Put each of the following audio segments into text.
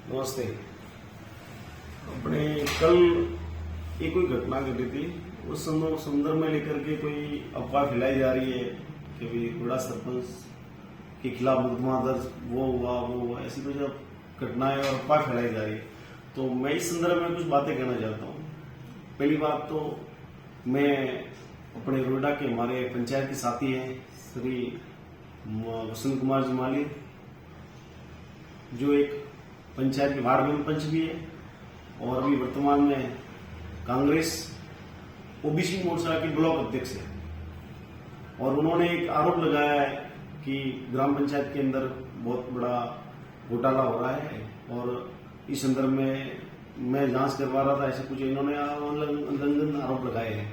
नमस्ते। अपने कल एक कोई घटना घटी थी, उस संदर्भ में लेकर के कोई अफवाह फैलाई जा रही है कि भाई रोड़ा सरपंच के खिलाफ मुकदमा दर्ज वो हुआ, ऐसी कुछ घटनाएं और अफवाह फैलाई जा रही है। तो मैं इस संदर्भ में कुछ बातें कहना चाहता हूँ। पहली बात तो मैं अपने रोड़ा के हमारे पंचायत के साथी हैं श्री वसंत कुमार जी माली, जो एक पंचायत के वार्ड मेंबर पंच भी है और अभी वर्तमान में कांग्रेस ओबीसी मोर्चा के ब्लॉक अध्यक्ष है। और उन्होंने एक आरोप लगाया है कि ग्राम पंचायत के अंदर बहुत बड़ा घोटाला हो रहा है और इस संदर्भ में मैं जांच करवा रहा था, ऐसे कुछ इन्होंने उल्लंघन आरोप लगाए हैं।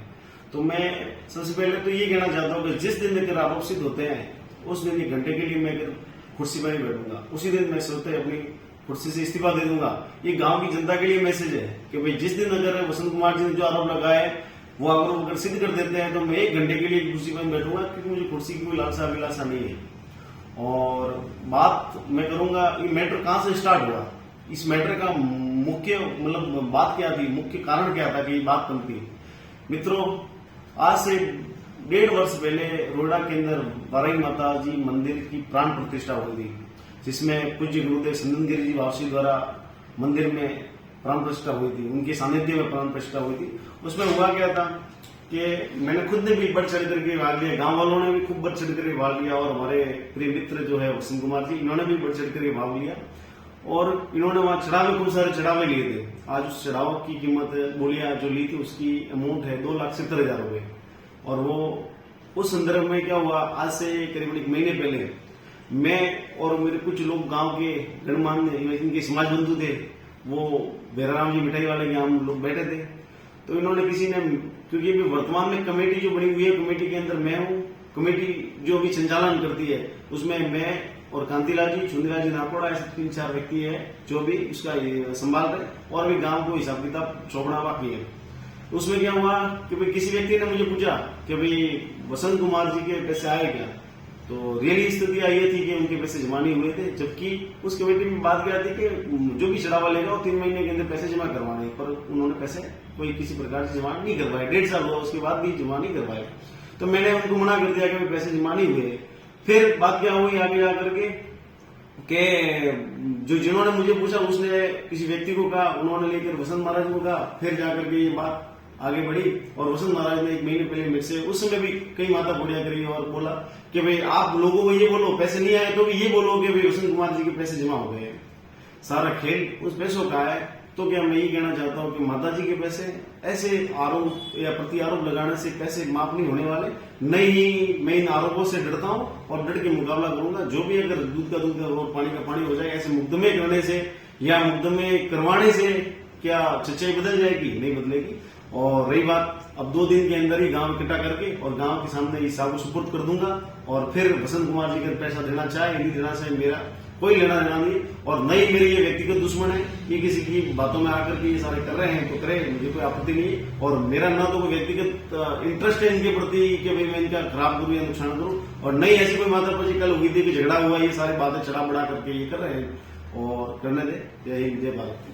तो मैं सबसे पहले तो ये कहना चाहता हूँ कि जिस दिन अगर आरोप सिद्ध होते हैं उस दिन 1 घंटे के लिए मैं अगर कुर्सी पर नहीं बैठूंगा, उसी दिन मैं सोते अपनी कुर्सी से इस्तीफा दे दूंगा। ये गांव की जनता के लिए मैसेज है कि भाई जिस दिन अगर वसंत कुमार जी ने जो आरोप लगाए वो आरोप अगर सिद्ध कर देते हैं तो मैं 1 घंटे के लिए कुर्सी पर बैठूंगा, क्योंकि मुझे कुर्सी की कोई लालसा अभिलाषा नहीं है। और बात मैं करूंगा, ये मैटर कहां से स्टार्ट हुआ, इस मैटर का मुख्य मतलब बात क्या थी, मुख्य कारण क्या था कि ये बात बनती। मित्रों, आज से 1.5 वर्ष पहले रोड़ा के अंदर बाराई माता जी मंदिर की प्राण प्रतिष्ठा हुई थी, जिसमें पूज्य गुरुदेव संदन गिरी जी वापसी द्वारा मंदिर में प्राण प्रतिष्ठा हुई थी, उनके सानिध्य में प्राण प्रतिष्ठा हुई थी। उसमें हुआ क्या था कि मैंने खुद ने भी बढ़ चढ़ करके भाग लिया, गांव वालों ने भी खूब बढ़ चढ़ करके भाग लिया और हमारे प्रिय मित्र जो है वसंत कुमार जी, इन्होंने भी बढ़ चढ़ करके भाग लिया और इन्होंने वहां चढ़ावे, खूब सारे चढ़ावे लिए थे। आज उस चढ़ाव की कीमत बोलियां जो ली थी उसकी अमाउंट है 2,70,000 रुपए। और वो उस संदर्भ में क्या हुआ, आज से करीब 1 महीने पहले मैं और मेरे कुछ लोग गांव के गणमान्य इनके समाज बंधु थे, वो बेराराम जी मिठाई वाले के हम लोग बैठे थे। तो इन्होंने किसी ने, क्योंकि अभी वर्तमान में कमेटी जो बनी हुई है, कमेटी के अंदर मैं हूँ, कमेटी जो भी संचालन करती है उसमें मैं और कांतिलाल जी, चुंदीलाल जी नाकोड़ा, ऐसे 3-4 व्यक्ति है जो भी इसका संभाल रहे और भी गांव को हिसाब किताब चौपड़ा बाकी है। उसमें क्या हुआ कि भाई किसी व्यक्ति ने मुझे पूछा कि भाई वसंत कुमार जी के पैसे आए क्या, तो रियली स्थिति ये थी कि उनके पैसे जमा नहीं हुए थे, जबकि उस कमेटी में बात क्या थी कि जो भी चढ़ावा लेगा वो 3 महीने के अंदर पैसे जमा करवाने, पर उन्होंने पैसे कोई किसी प्रकार से जमा नहीं करवाए। 1.5 साल हुआ उसके बाद भी जमा नहीं करवाए। तो मैंने उनको मना कर दिया कि पैसे जमा नहीं हुए। फिर बात क्या हुई आगे आकर के जो जिन्होंने मुझे पूछा उसने किसी व्यक्ति को कहा, उन्होंने लेकर वसंत महाराज को कहा, फिर जाकर के ये बात आगे बढ़ी और वसंत महाराज ने 1 महीने पहले मेरे से, उस समय भी कई माता बोलिया करी और बोला कि भाई आप लोगों को ये बोलो पैसे नहीं आए, तो भी ये बोलो कि भाई वसंत कुमार जी के पैसे जमा हो गए। सारा खेल उस पैसों का है। तो क्या मैं ये कहना चाहता हूँ कि माता जी के पैसे ऐसे आरोप या प्रति आरोप लगाने से पैसे माफ नहीं होने वाले। नहीं, मैं इन आरोपों से डरता हूँ और डर के मुकाबला करूंगा। जो भी अगर दूध का दूध और पानी का पानी हो जाए, ऐसे मुकदमे करने से या मुकदमे करवाने से क्या सच्चाई बदल जाएगी? नहीं बदलेगी। और रही बात, अब 2 दिन के अंदर ही गांव इकट्ठा करके और गांव के सामने इस हिसाब को सुपुर्द कर दूंगा और फिर वसंत कुमार जी अगर पैसा देना चाहे, नहीं देना चाहे, मेरा कोई लेना देना नहीं। और नहीं मेरे ये व्यक्तिगत दुश्मन है, ये किसी की बातों में आकर के ये सारे कर रहे हैं तो करे, मुझे कोई आपत्ति नहीं है। और मेरा ना तो कोई व्यक्तिगत इंटरेस्ट है इनके प्रति कि भाई मैं इनका खराब करूं या नुकसान करूं, और नहीं ऐसी कोई मातापची कल हुई थी कि झगड़ा हुआ, ये सारी बातें चढ़ा बढ़ा करके ये कर रहे हैं और करने दे। जय हिंद, जय भारत।